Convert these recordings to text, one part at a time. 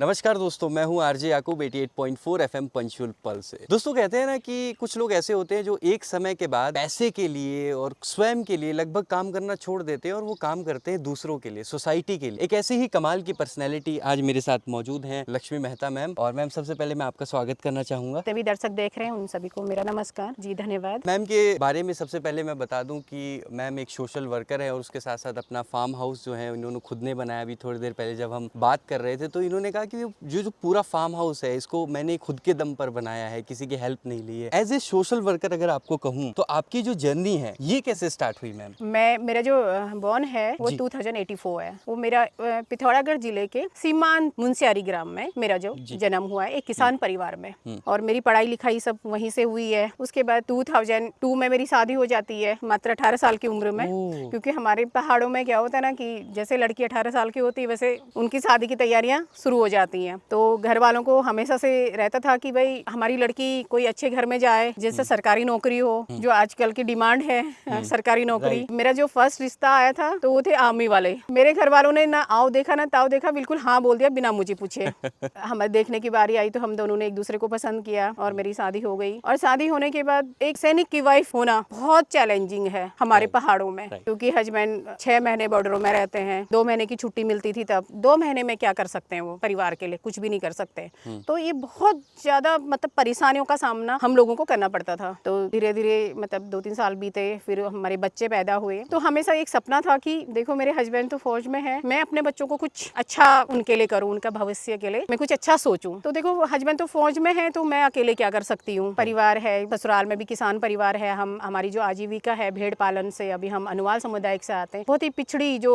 नमस्कार दोस्तों, मैं हूं आरजे याकूब 88.4 एफएम पंचुअल पल से। दोस्तों कहते हैं ना कि कुछ लोग ऐसे होते हैं जो एक समय के बाद पैसे के लिए और स्वयं के लिए लगभग काम करना छोड़ देते हैं और वो काम करते हैं दूसरों के लिए, सोसाइटी के लिए। एक ऐसी ही कमाल की पर्सनैलिटी आज मेरे साथ मौजूद हैं, लक्ष्मी मेहता मैम। और मैम, सबसे पहले मैं आपका स्वागत करना चाहूँगा। सभी दर्शक देख रहे हैं उन सभी को मेरा नमस्कार जी, धन्यवाद। मैम के बारे में सबसे पहले मैं बता दूं कि मैम एक सोशल वर्कर है और उसके साथ साथ अपना फार्म हाउस जो है इन्होंने खुद ने बनाया। अभी थोड़ी देर पहले जब हम बात कर रहे थे तो इन्होंने कहा कि जो पूरा फार्म हाउस है इसको मैंने खुद के दम पर बनाया है, किसी की हेल्प नहीं ली है। एज ए सोशल वर्कर अगर आपको कहूँ तो आपकी जो जर्नी है ये कैसे स्टार्ट हुई मैम? मेरा जो बॉर्न है वो 2084 है। वो मेरा पिथौरागढ़ जिले के सीमांत मुंशियारी ग्राम में मेरा जो जन्म हुआ है, एक किसान परिवार में। और मेरी पढ़ाई लिखाई सब वहीं से हुई है। उसके बाद 2002 में मेरी शादी हो जाती है, मात्र 18 साल की उम्र में। क्योंकि हमारे पहाड़ों में क्या होता है ना कि जैसे लड़की 18 साल की होती है वैसे उनकी शादी की तैयारियां शुरू हो जाती हैं। तो घर वालों को हमेशा से रहता था कि भाई हमारी लड़की कोई अच्छे घर में जाए जिससे सरकारी नौकरी हो, जो आजकल की डिमांड है सरकारी नौकरी। मेरा जो फर्स्ट रिश्ता आया था तो वो थे आर्मी वाले। मेरे घर वालों ने ना आओ देखा ना ताओ देखा, बिल्कुल हाँ बोल दिया बिना मुझे पूछे। हमें देखने की बारी आई तो हम दोनों ने एक दूसरे को पसंद किया और मेरी शादी हो गई। और शादी होने के बाद एक सैनिक की वाइफ होना बहुत चैलेंजिंग है हमारे पहाड़ों में, क्योंकि हस्बैंड 6 महीने बॉर्डरों में रहते हैं। 2 महीने की छुट्टी मिलती थी, तब 2 महीने में क्या कर सकते हैं वो परिवार के लिए, कुछ भी नहीं कर सकते। तो ये बहुत ज्यादा मतलब परेशानियों का सामना हम लोगों को करना पड़ता था। तो धीरे धीरे मतलब 2-3 साल बीते, फिर हमारे बच्चे पैदा हुए। तो हमेशा एक सपना था कि देखो मेरे हस्बैंड तो फौज में है, मैं अपने बच्चों को कुछ अच्छा उनके लिए करूँ, उनका भविष्य के लिए मैं कुछ अच्छा सोचूं। तो देखो हस्बैंड तो फौज में है तो मैं अकेले क्या कर सकती हूँ। परिवार है, ससुराल में भी किसान परिवार है। हमारी जो आजीविका है भेड़ पालन से, अभी हम अनुवाल समुदाय से आते हैं। बहुत ही पिछड़ी जो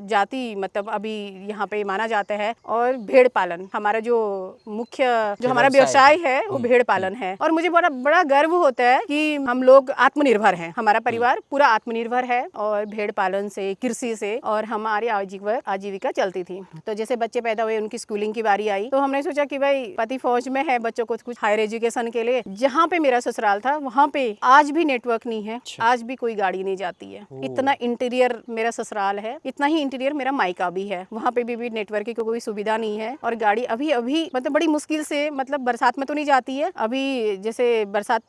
जाति मतलब अभी यहाँ पे माना जाता है। और भेड़ पालन हमारा जो मुख्य जो हमारा व्यवसाय है वो भेड़ पालन है। और मुझे बड़ा बड़ा गर्व होता है कि हम लोग आत्मनिर्भर हैं, हमारा परिवार पूरा आत्मनिर्भर है और भेड़ पालन से, कृषि से और हमारी आजीविका चलती थी। तो जैसे बच्चे पैदा हुए, उनकी स्कूलिंग की बारी आई तो हमने सोचा कि भाई पति फौज में है, बच्चों को कुछ हायर एजुकेशन के लिए। जहाँ पे मेरा ससुराल था वहाँ पे आज भी नेटवर्क नहीं है, आज भी कोई गाड़ी नहीं जाती है। इतना इंटीरियर मेरा ससुराल है, इतना ही इंटीरियर मेरा मायका भी है। वहाँ पे भी नेटवर्क की कोई सुविधा नहीं है। और गाड़ी अभी मतलब बड़ी मुश्किल से, मतलब बरसात में तो नहीं जाती है। अभी जैसे बरसात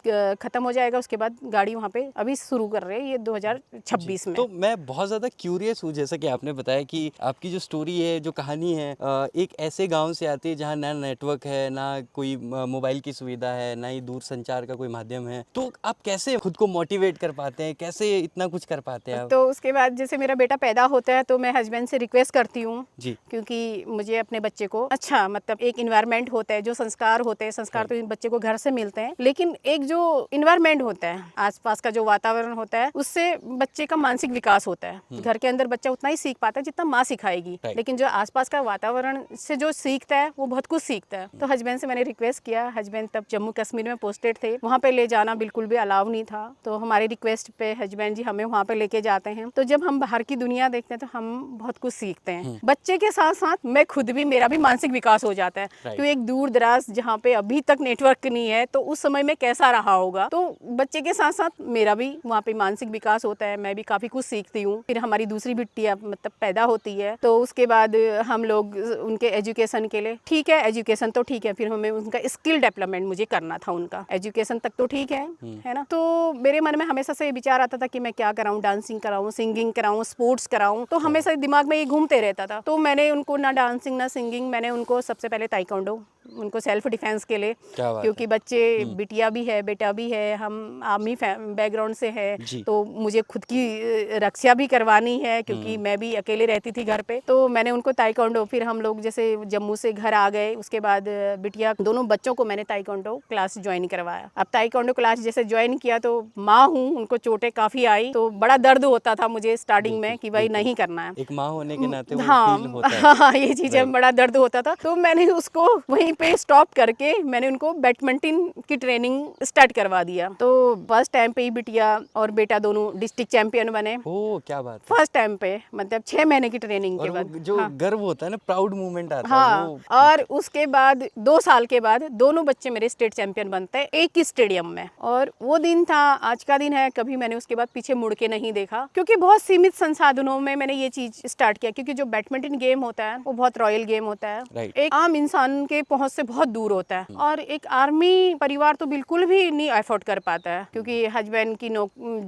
खत्म हो जाएगा उसके बाद गाड़ी वहाँ पे अभी शुरू कर रहे हैं, ये 2026 में। तो मैं बहुत ज़्यादा क्यूरियस हूँ, जैसा कि आपने बताया कि आपकी जो स्टोरी है, जो कहानी है, एक ऐसे गांव से आती है जहाँ ना नेटवर्क है, ना कोई मोबाइल की सुविधा है, ना ही दूर संचार का कोई माध्यम है। तो आप कैसे खुद को मोटिवेट कर पाते हैं, कैसे इतना कुछ कर पाते हैं आप? तो उसके बाद जैसे मेरा बेटा पैदा होता है तो मैं हस्बैंड से रिक्वेस्ट करती हूँ जी, क्योंकि मुझे अपने बच्चे को अच्छा मतलब एक इन्वायरमेंट होता है, जो संस्कार होते हैं, संस्कार तो बच्चे को घर से मिलते हैं, लेकिन एक जो इन्वायरमेंट होता है, आसपास का जो वातावरण होता है, उससे बच्चे का मानसिक विकास होता है। घर के अंदर बच्चा उतना ही सीख पाता है जितना माँ सिखाएगी, लेकिन जो आसपास का वातावरण से जो सीखता है वो बहुत कुछ सीखता है। तो हस्बैंड से मैंने रिक्वेस्ट किया, हस्बैंड तब जम्मू कश्मीर में पोस्टेड थे, वहाँ पे ले जाना बिल्कुल भी अलाउ नहीं था। तो हमारी रिक्वेस्ट पे हस्बैंड जी हमें वहाँ पे लेके जाते हैं। तो जब हम बाहर की दुनिया देखते हैं तो हम बहुत कुछ सीखते हैं। बच्चे के साथ साथ मैं खुद भी, मेरा भी मानसिक विकास हो जाता है। क्योंकि एक दूर दराज जहाँ पे अभी तक नेटवर्क नहीं है तो उस समय में कैसा रहा होगा, तो बच्चे के साथ साथ मेरा भी वहाँ पे मानसिक विकास होता है, मैं भी काफी कुछ सीखती हूँ। फिर हमारी दूसरी बिटिया मतलब पैदा होती है तो उसके बाद हम लोग उनके एजुकेशन के लिए, ठीक है एजुकेशन तो ठीक है, फिर हमें उनका स्किल डेवलपमेंट मुझे करना था। उनका एजुकेशन तक तो ठीक है ना। तो मेरे मन में हमेशा से विचार आता था कि मैं क्या कराऊँ, डांसिंग कराऊँ, सिंगिंग कराऊँ, स्पोर्ट्स कराऊँ। तो हमेशा दिमाग में ये घूमते रहता था। तो मैंने उनको ना डांसिंग ना सिंगिंग, मैंने उनको सबसे पहले ताइक्वांडो, उनको सेल्फ डिफेंस के लिए, क्योंकि बच्चे बिटिया भी है बेटा भी है, हम आर्मी बैकग्राउंड से है तो मुझे खुद की रक्षा भी करवानी है क्योंकि मैं भी अकेले रहती थी घर पे। तो मैंने उनको ताइक्वांडो, फिर हम लोग जैसे जम्मू से घर आ गए उसके बाद बिटिया दोनों बच्चों को मैंने ताइक्वांडो क्लास ज्वाइन करवाया। अब ताइक्वांडो क्लास जैसे ज्वाइन किया तो माँ हूँ, उनको चोटें काफ़ी आई तो बड़ा दर्द होता था मुझे स्टार्टिंग में कि भाई नहीं करना है, एक माँ होने के नाते वो हाँ फील होता है। हाँ ये चीज़ें बड़ा दर्द होता था। तो मैंने उसको वहीं पे स्टॉप करके मैंने उनको बैडमिंटन की ट्रेनिंग स्टार्ट करवा दिया। तो फर्स्ट टाइम पे ही बिटिया और बेटा दोनों डिस्ट्रिक्ट चैंपियन बने। ओ क्या बात है। फर्स्ट टाइम पे, मतलब 6 महीने की ट्रेनिंग के और बाद। वो जो हाँ। गर्व होता है ना, प्राउड मोमेंट आता है हाँ, वो। और उसके बाद 2 साल के बाद दोनों बच्चे मेरे स्टेट चैंपियन बनते हैं एक ही स्टेडियम में। और वो दिन था, आज का दिन है, कभी मैंने उसके बाद पीछे मुड़ के नहीं देखा, क्योंकि बहुत सीमित संसाधनों में मैंने ये चीज स्टार्ट किया। क्योंकि जो बैडमिंटन गेम होता है वो बहुत रॉयल गेम होता है, Right. एक आम इंसान के पहुंच से बहुत दूर होता है, और एक आर्मी परिवार तो बिल्कुल भी नहीं अफोर्ड कर पाता है। क्योंकि हस्बैंड की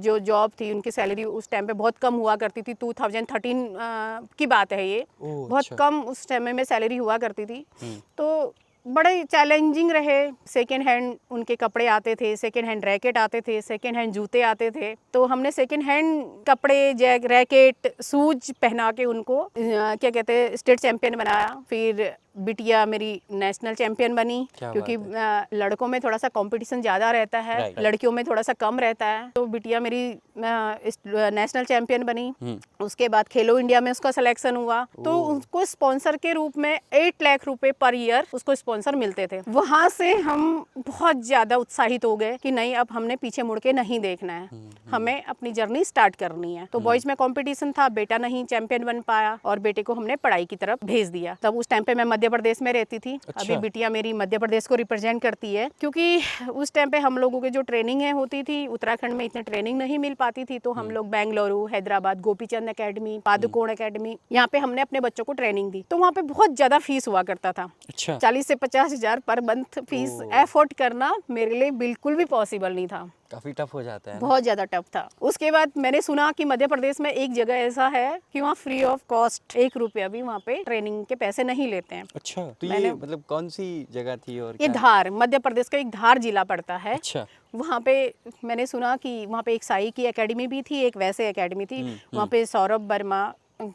जो जॉब थी, उनकी सैलरी उस टाइम पे बहुत कम हुआ करती थी। 2013 की बात है ये। ओह, बहुत अच्छा। कम उस टाइम में सैलरी हुआ करती थी। तो बड़े चैलेंजिंग रहे। सेकेंड हैंड उनके कपड़े आते थे, सेकेंड हैंड रैकेट आते थे, सेकेंड हैंड जूते आते थे। तो हमने सेकेंड हैंड कपड़े, जैक, रैकेट, शूज पहना के उनको क्या कहते हैं, स्टेट चैंपियन बनाया। फिर बिटिया मेरी नेशनल चैंपियन बनी। क्या क्योंकि बात लड़कों में थोड़ा सा कंपटीशन ज़्यादा रहता है, Right. लड़कियों में थोड़ा सा कम रहता है। तो बिटिया मेरी नेशनल चैंपियन बनी। उसके बाद खेलो इंडिया में उसका सिलेक्शन हुआ। तो उसको स्पॉन्सर के रूप में 8 लाख रुपए पर ईयर उसको स्पॉन्सर मिलते थे। वहाँ से हम बहुत ज़्यादा उत्साहित हो गए कि नहीं, अब हमने पीछे मुड़ के नहीं देखना है, हमें अपनी जर्नी स्टार्ट करनी है। तो बॉयज में कंपटीशन था, बेटा नहीं चैंपियन बन पाया, और बेटे को हमने पढ़ाई की तरफ भेज दिया। तब उस टाइम पे मैं मध्य प्रदेश में रहती थी। अच्छा। अभी बिटिया मेरी मध्य प्रदेश को रिप्रेजेंट करती है। क्योंकि उस टाइम पे हम लोगों के जो ट्रेनिंग है होती थी, उत्तराखंड में इतनी ट्रेनिंग नहीं मिल पाती थी। तो हम लोग बेंगलुरु, हैदराबाद, गोपीचंद एकेडमी, पादुकोण एकेडमी, यहाँ पे हमने अपने बच्चों को ट्रेनिंग दी। तो वहाँ पे बहुत ज्यादा फीस हुआ करता था। अच्छा। 40 से 50 हजार पर मंथ फीस एफोर्ड करना मेरे लिए बिल्कुल भी पॉसिबल नहीं था। काफी टफ हो जाता है ना? बहुत ज्यादा टफ था। उसके बाद मैंने सुना कि मध्य प्रदेश में एक जगह ऐसा है कि वहाँ फ्री ऑफ कॉस्ट 1 रुपया भी वहाँ पे ट्रेनिंग के पैसे नहीं लेते हैं। अच्छा, तो ये मैंने- मतलब कौन सी जगह थी और ये क्या? धार, मध्य प्रदेश का एक धार जिला पड़ता है। अच्छा। वहाँ पे मैंने सुना कि वहाँ पे एक साई की एकेडमी भी थी, एक वैसे एकेडमी थी। वहाँ पे सौरभ वर्मा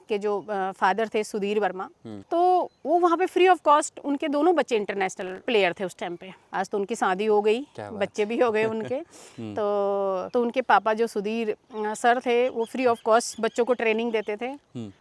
के जो फादर थे, सुधीर वर्मा, तो वो वहाँ पे फ्री ऑफ कॉस्ट, उनके दोनों बच्चे इंटरनेशनल प्लेयर थे उस टाइम पे। आज तो उनकी शादी हो गई, बच्चे भी हो गए उनके। तो उनके पापा जो सुधीर सर थे, वो फ्री ऑफ कॉस्ट बच्चों को ट्रेनिंग देते थे।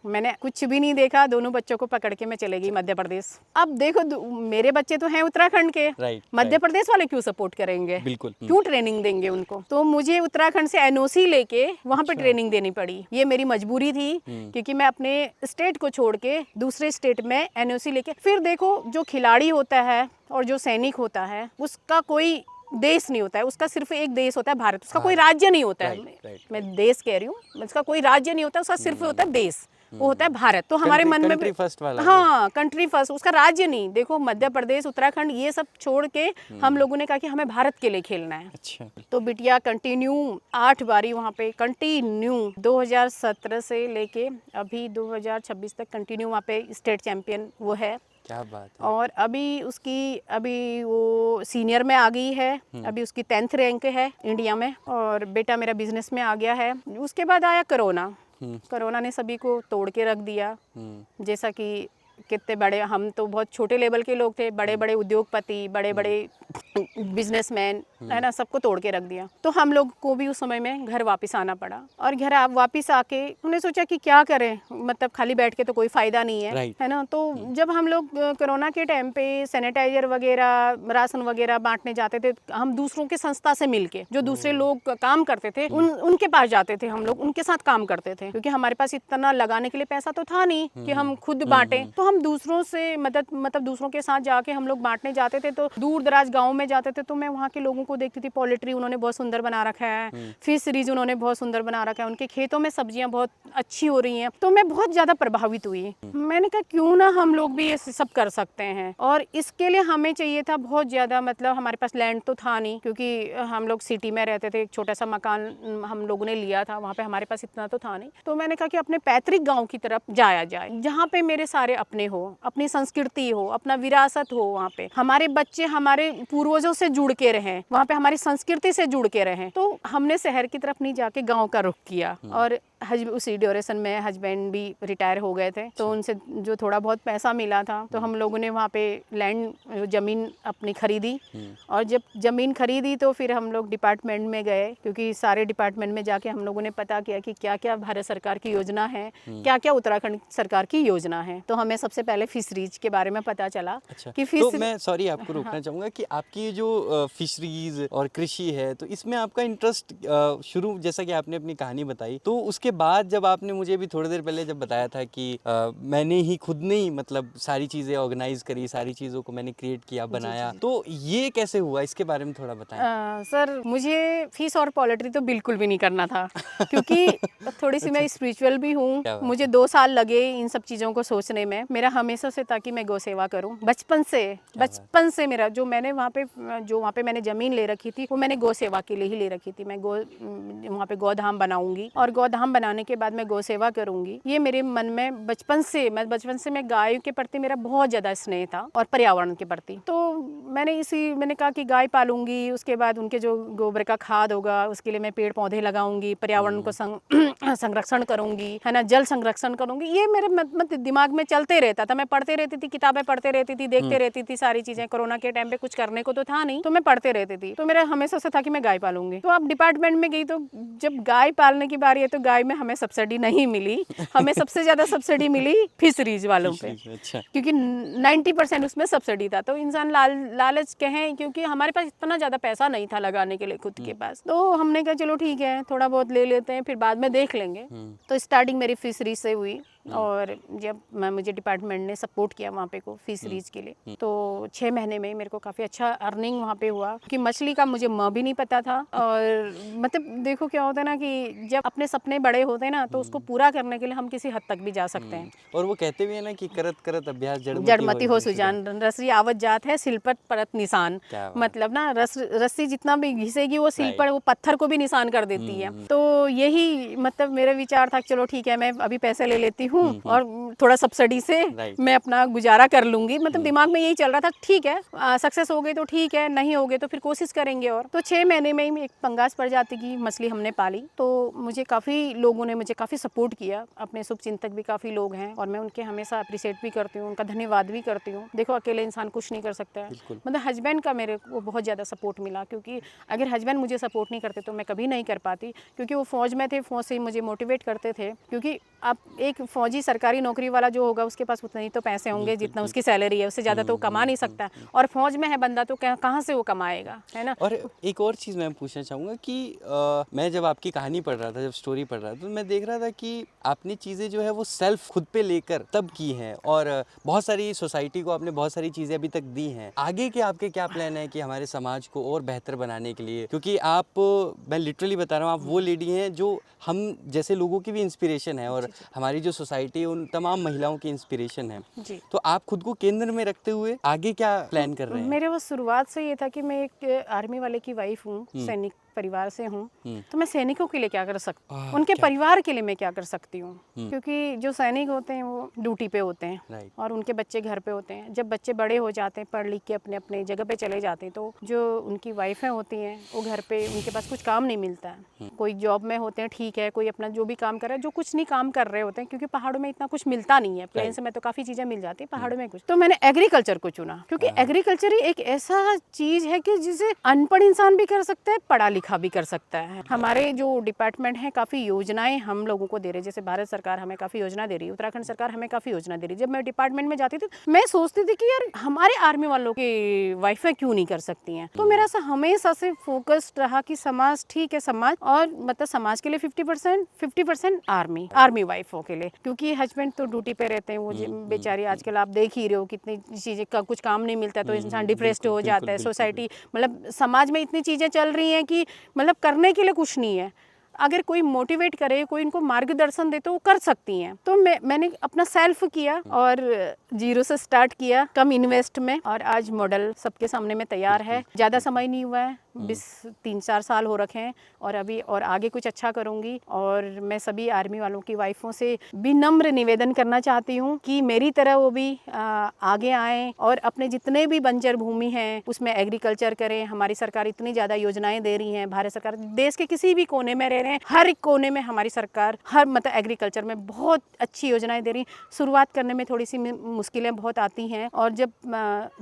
मैंने कुछ भी नहीं देखा, दोनों बच्चों को पकड़ के मैं चले गई मध्य प्रदेश। अब देखो, मेरे बच्चे तो हैं उत्तराखंड के, मध्य प्रदेश वाले क्यों सपोर्ट करेंगे, बिल्कुल। क्यों ट्रेनिंग देंगे उनको। तो मुझे उत्तराखंड से एनओसी लेके वहाँ पे ट्रेनिंग देनी पड़ी। ये मेरी मजबूरी थी, क्योंकि मैं अपने स्टेट को छोड़ के दूसरे स्टेट में एनओसी लेके। फिर देखो, जो खिलाड़ी होता है और जो सैनिक होता है, उसका कोई देश नहीं होता है, उसका सिर्फ एक देश होता है, भारत। उसका कोई राज्य नहीं होता है। मैं देश कह रही हूँ, उसका कोई राज्य नहीं होता, उसका सिर्फ होता है देश, वो होता है भारत। तो हमारे मन में कंट्री फर्स्ट वाला। हाँ, कंट्री फर्स्ट, उसका राज्य नहीं। देखो, मध्य प्रदेश, उत्तराखंड, ये सब छोड़ के हम लोगों ने कहा कि हमें भारत के लिए खेलना है। अच्छा। तो बिटिया कंटिन्यू 8 बारी वहाँ पे कंटिन्यू 2017 से लेके अभी 2026 तक कंटिन्यू वहाँ पे स्टेट चैंपियन वो है। क्या बात है। और अभी वो सीनियर में आ गई है। अभी उसकी 10th रैंक है इंडिया में। और बेटा मेरा बिजनेस में आ गया है। उसके बाद आया कोरोना। कोरोना ने सभी को तोड़ के रख दिया। जैसा कि कितने बड़े, हम तो बहुत छोटे लेवल के लोग थे, बड़े बड़े उद्योगपति, बड़े बड़े बिजनेसमैन, है ना, सबको तोड़ के रख दिया। तो हम लोग को भी उस समय में घर वापस आना पड़ा। और घर वापस आके उन्होंने सोचा कि क्या करें, मतलब खाली बैठ के तो कोई फायदा नहीं है, है ना। तो जब हम लोग कोरोना के टाइम पे सैनिटाइजर वगैरह, राशन वगैरह बांटने जाते थे, हम दूसरों के संस्था से मिलके, जो दूसरे लोग काम करते थे, उनके पास जाते थे, हम लोग उनके साथ काम करते थे। क्योंकि हमारे पास इतना लगाने के लिए पैसा तो था नहीं कि हम खुद बांटें। तो हम दूसरों से मतलब दूसरों के साथ जाके हम लोग बांटने जाते थे। तो दूर दराज गाँव में जाते थे, तो मैं वहाँ के लोगों को देखती थी। पोल्ट्री उन्होंने बहुत सुंदर बना रखा है, फिशरीज उन्होंने बहुत सुंदर बना रखा है, उनके खेतों में सब्जियां बहुत अच्छी हो रही हैं। तो मैं बहुत ज्यादा प्रभावित हुई। मैंने कहा क्यों ना हम लोग भी ये सब कर सकते हैं। और इसके लिए हमें चाहिए था बहुत ज्यादा, मतलब हमारे पास लैंड तो था नहीं, क्योंकि हम लोग सिटी में रहते थे। एक छोटा सा मकान हम लोगों ने लिया था, वहाँ पे हमारे पास इतना तो था नहीं। तो मैंने कहा कि अपने पैतृक गाँव की तरफ जाया जाए, जहाँ पे मेरे सारे अपने हो, अपनी संस्कृति हो, अपना विरासत हो। वहाँ पे हमारे बच्चे हमारे पूर्वजों से जुड़ के रहें, वहाँ पे हमारी संस्कृति से जुड़ के रहें। तो हमने शहर की तरफ नहीं जाके गांव का रुख किया। और उसी ड्यूरेशन में हस्बैंड भी रिटायर हो गए थे, तो उनसे जो थोड़ा बहुत पैसा मिला था तो हम लोगों ने वहाँ पे लैंड ज़मीन अपनी खरीदी। और जब ज़मीन खरीदी तो फिर हम लोग डिपार्टमेंट में गए, क्योंकि सारे डिपार्टमेंट में जाके हम लोगों ने पता किया कि क्या क्या भारत सरकार की योजना है, क्या क्या उत्तराखंड सरकार की योजना है। तो हमें सबसे पहले फिशरीज के बारे में पता चला कि तो मैं सॉरी आपको रोकना चाहूँगा कि आपकी जो फिशरीज और कृषि है, तो इसमें आपका इंटरेस्ट शुरू, जैसा कि आपने अपनी कहानी बताई, तो उसके बाद जब आपने मुझे भी थोड़ी देर पहले जब बताया था कि मैंने ही खुद ने ही मतलब सारी चीज़ें ऑर्गेनाइज करी, सारी चीज़ों को मैंने क्रिएट किया, बनाया, तो ये कैसे हुआ, इसके बारे में थोड़ा बताएं। सर मुझे फिश और पोल्ट्री तो बिल्कुल भी नहीं करना था, क्योंकि थोड़ी सी मैं स्पिरिचुअल भी हूँ। मुझे 2 साल लगे इन सब चीज़ों को सोचने में। मेरा हमेशा से था कि मैं गौ सेवा करूँ, बचपन से मेरा जो वहाँ पे मैंने ज़मीन ले रखी थी वो मैंने गौ सेवा के लिए ही ले रखी थी। मैं वहाँ पे गौधाम बनाऊंगी और गौधाम बनाने के बाद मैं गौ सेवा करूंगी। ये मेरे मन में बचपन से मैं गाय के प्रति मेरा बहुत ज़्यादा स्नेह था और पर्यावरण के प्रति। तो मैंने कहा कि गाय पालूंगी, उसके बाद उनके जो गोबर का खाद होगा उसके लिए मैं पेड़ पौधे लगाऊंगी, पर्यावरण को संरक्षण करूंगी, है ना, जल संरक्षण करूंगी। ये मेरे दिमाग में चलते रहता था। मैं पढ़ते रहती थी, किताबें पढ़ते रहती थी, देखते रहती थी सारी चीजें। कोरोना के टाइम पे कुछ करने को तो था नहीं, तो मैं पढ़ते रहती थी। तो मेरा हमेशा से था कि मैं गाय पालूंगी। तो अब डिपार्टमेंट में गई तो जब गाय पालने की बारी है तो गाय में हमें सब्सिडी नहीं मिली। हमें सबसे ज्यादा सब्सिडी मिली फिशरीज वालों पे, क्योंकि 90% उसमें सब्सिडी था। तो इंसान लालच कहें, क्योंकि हमारे पास इतना ज्यादा पैसा नहीं था लगाने के लिए खुद के पास। तो हमने कहा चलो ठीक है, थोड़ा बहुत ले लेते हैं, फिर बाद में देख लेंगे। तो स्टार्टिंग मेरी फिशरीज से हुई, और जब मुझे डिपार्टमेंट ने सपोर्ट किया वहाँ पे को फिशरीज के लिए, तो 6 महीने में मेरे को काफ़ी अच्छा अर्निंग वहाँ पे हुआ। कि मछली का मुझे भी नहीं पता था। और मतलब देखो क्या होता है ना कि जब अपने सपने बड़े होते हैं ना, तो उसको पूरा करने के लिए हम किसी हद तक भी जा सकते हैं। और वो कहते भी है ना कि करत करत अभ्यास जड़मती हो सुजान, रस्सी आवत जात है सिलपट परत निशान। मतलब ना रस्सी जितना भी घिसेगी वो सिल पर वो पत्थर को भी निशान कर देती है। तो यही मतलब मेरा विचार था, चलो ठीक है, मैं अभी पैसे ले लेती हूँ और थोड़ा सब्सिडी से मैं अपना गुजारा कर लूंगी। मतलब दिमाग में यही चल रहा था, ठीक है सक्सेस हो गई तो ठीक है, नहीं हो गए तो फिर कोशिश करेंगे। और तो 6 महीने में ही एक पंगास प्रजाति की मछली हमने पाली। तो मुझे काफ़ी लोगों ने मुझे काफ़ी सपोर्ट किया, अपने शुभचिंतक भी काफ़ी लोग हैं, और मैं उनके हमेशा अप्रिशिएट भी करती हूँ, उनका धन्यवाद भी करती हूँ। देखो अकेले इंसान कुछ नहीं कर सकता है। मतलब हस्बैंड का मेरे को बहुत ज़्यादा सपोर्ट मिला, क्योंकि अगर हस्बैंड मुझे सपोर्ट नहीं करते तो मैं कभी नहीं कर पाती, क्योंकि वो फौज में थे, फौज से मुझे मोटिवेट करते थे। क्योंकि अब एक फौजी सरकारी नौकरी वाला जो होगा उसके पास उतने ही तो पैसे होंगे जितना उसकी सैलरी है, उससे ज़्यादा तो कमा नहीं सकता। और फौज में है बंदा तो कहाँ से वो कमाएगा, है ना। और एक और चीज़ मैं पूछना चाहूँगा कि मैं जब आपकी कहानी पढ़ रहा था, जब स्टोरी पढ़ रहा था, तो मैं देख रहा था कि आपने चीज़ें जो है वो सेल्फ खुद पे लेकर तब की हैं, और बहुत सारी सोसाइटी को आपने बहुत सारी चीज़ें अभी तक दी हैं। आगे के आपके क्या प्लान है कि हमारे समाज को और बेहतर बनाने के लिए? क्योंकि आप, मैं लिटरली बता रहा हूँ, आप वो लेडी हैं जो हम जैसे लोगों की भी इंस्पिरेशन है, और हमारी जो सोसाइटी है उन तमाम महिलाओं की इंस्पिरेशन है। तो आप खुद को केंद्र में रखते हुए आगे क्या प्लान कर रहे हैं? मेरे वो शुरुआत से ये था कि मैं एक आर्मी वाले की वाइफ हूँ, सैनिक परिवार से हूँ, तो मैं सैनिकों के लिए क्या कर सकती हूँ, उनके परिवार के लिए मैं क्या कर सकती हूँ। क्योंकि जो सैनिक होते हैं वो ड्यूटी पे होते हैं और उनके बच्चे घर पे होते हैं। जब बच्चे बड़े हो जाते हैं, पढ़ लिख के अपने अपने जगह पे चले जाते हैं, तो जो उनकी वाइफें होती हैं वो घर पे उनके पास कुछ काम नहीं मिलता है। कोई जॉब में होते हैं, ठीक है, कोई अपना जो भी काम कर रहा है, जो कुछ नहीं काम कर रहे होते हैं, क्योंकि पहाड़ों में इतना कुछ मिलता नहीं है। प्लेन से में तो काफ़ी चीज़ें मिल जाती है, पहाड़ों में कुछ। तो मैंने एग्रीकल्चर को चुना, क्योंकि एग्रीकल्चर ही एक ऐसा चीज़ है कि जिसे अनपढ़ इंसान भी कर सकता है, पढ़ा लिखा भी कर सकता है। हमारे जो डिपार्टमेंट है काफ़ी योजनाएं हम लोगों को दे रहे हैं। जैसे भारत सरकार हमें काफ़ी योजना दे रही है, उत्तराखंड सरकार हमें काफ़ी योजना दे रही है। जब मैं डिपार्टमेंट में जाती थी मैं सोचती थी कि यार हमारे आर्मी वालों की वाइफें क्यों नहीं कर सकती हैं। तो मेरा हमेशा से फोकस्ड रहा कि समाज, ठीक है, समाज, और मतलब समाज के लिए 50% आर्मी वाइफों के लिए, क्योंकि हस्बैंड तो ड्यूटी पे रहते हैं। वो बेचारी आजकल आप देख ही रहे हो कितनी चीज़ें का कुछ काम नहीं मिलता, तो इंसान डिप्रेस्ड हो जाता है। सोसाइटी मतलब समाज में इतनी चीज़ें चल रही हैं कि मतलब करने के लिए कुछ नहीं है। अगर कोई मोटिवेट करे, कोई इनको मार्गदर्शन दे तो वो कर सकती हैं। तो मैंने अपना सेल्फ किया और 0 से स्टार्ट किया, कम इन्वेस्ट में, और आज मॉडल सबके सामने में तैयार है। ज़्यादा समय नहीं हुआ है, 3-4 साल हो रखे हैं, और अभी और आगे कुछ अच्छा करूँगी। और मैं सभी आर्मी वालों की वाइफों से विनम्र निवेदन करना चाहती हूँ कि मेरी तरह वो भी आगे आएँ और अपने जितने भी बंजर भूमि हैं उसमें एग्रीकल्चर करें। हमारी सरकार इतनी ज़्यादा योजनाएं दे रही हैं, भारत सरकार देश के किसी भी कोने में रह रहे हैं। हर एक कोने में हमारी सरकार हर मतलब एग्रीकल्चर में बहुत अच्छी योजनाएं दे रही। शुरुआत करने में थोड़ी सी मुश्किलें बहुत आती हैं और जब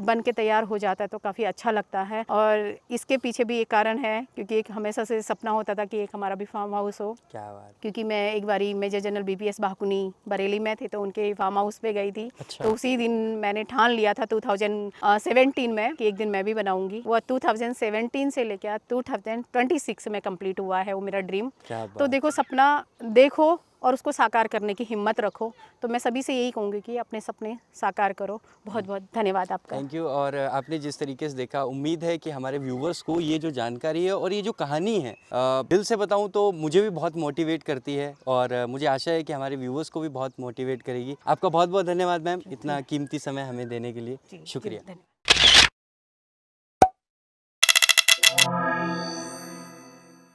बन के तैयार हो जाता है तो काफ़ी अच्छा लगता है। और इसके पीछे भी एक कारण है, क्योंकि एक हमेशा से सपना होता था कि एक हमारा भी फार्म हाउस हो। क्या बात। क्योंकि मैं एक बारी major general BPS Bhakuni Bareilly में थे तो उनके फार्म हाउस पे गई थी। अच्छा। तो उसी दिन मैंने ठान लिया था 2017 में कि एक दिन मैं भी बनाऊंगी। वो 2017 से लेकर 2026 में कंप्लीट हुआ है वो मेरा ड्रीम। क्या तो बात। देखो, सपना देखो और उसको साकार करने की हिम्मत रखो। तो मैं सभी से यही कहूँगी कि अपने सपने साकार करो। बहुत बहुत धन्यवाद आपका। Thank you. और आपने जिस तरीके से देखा, उम्मीद है कि हमारे व्यूवर्स को ये जो जानकारी है और ये जो कहानी है, दिल से बताऊं तो मुझे भी बहुत मोटिवेट करती है और मुझे आशा है कि हमारे व्यूवर्स को भी बहुत मोटिवेट करेगी। आपका बहुत बहुत धन्यवाद मैम, इतना कीमती समय हमें देने के लिए। जी, शुक्रिया। धन्यवाद।